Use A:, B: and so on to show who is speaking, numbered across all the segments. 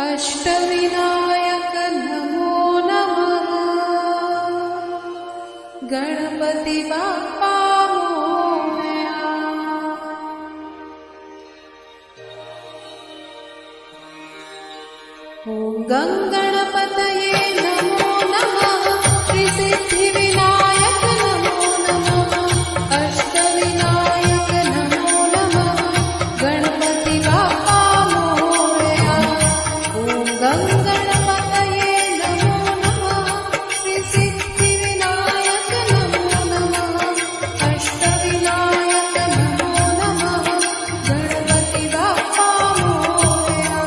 A: अष्टविनायक नमो नमः। गणपति बाप्पा मोरया। ॐ गंगणपतये नमो नमः। श्री सिद्धिविनायक नमो नमः। अष्टविनायक नमो नमः। गणपति बाप्पा मोरया। ॐ गंगणपतये नमो नमः। श्री सिद्धिविनायक नमो नमः। अष्टविनायक नमो नमः। गणपति बाप्पा मोरया।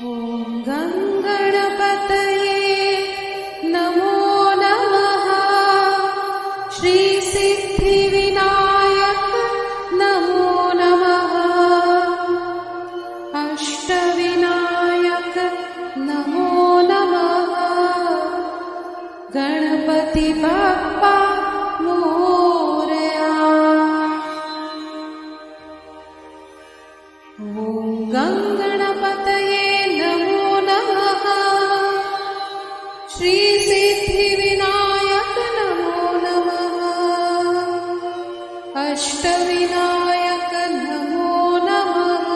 A: ॐ गंगणपतये नमो नमः। श्री सिद्धिविनायक नमो नमः। अष्टविनायक नमो नमः। गणपति बाप्पा मोरया। ॐ गंगणपतये नमो नमः। श्री सिद्धिविनायक नमो नमः। अष्टविनायक नमो नमः।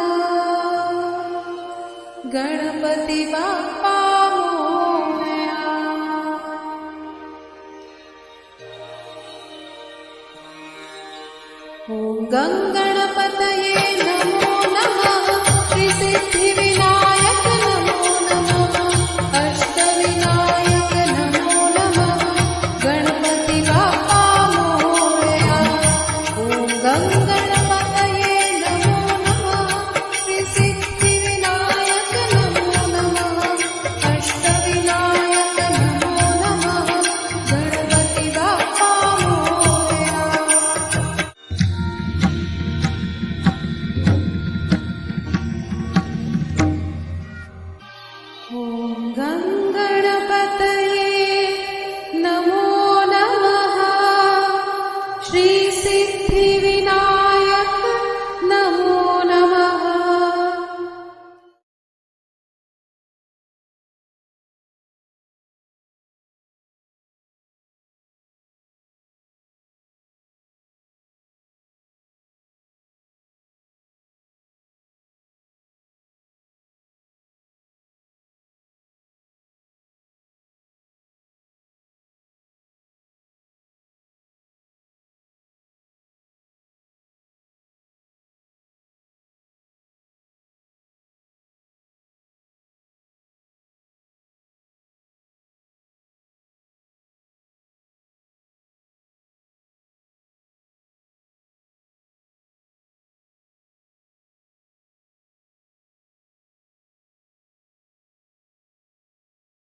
A: गणपति बाप्पा मोरया। ॐ गंगणपतये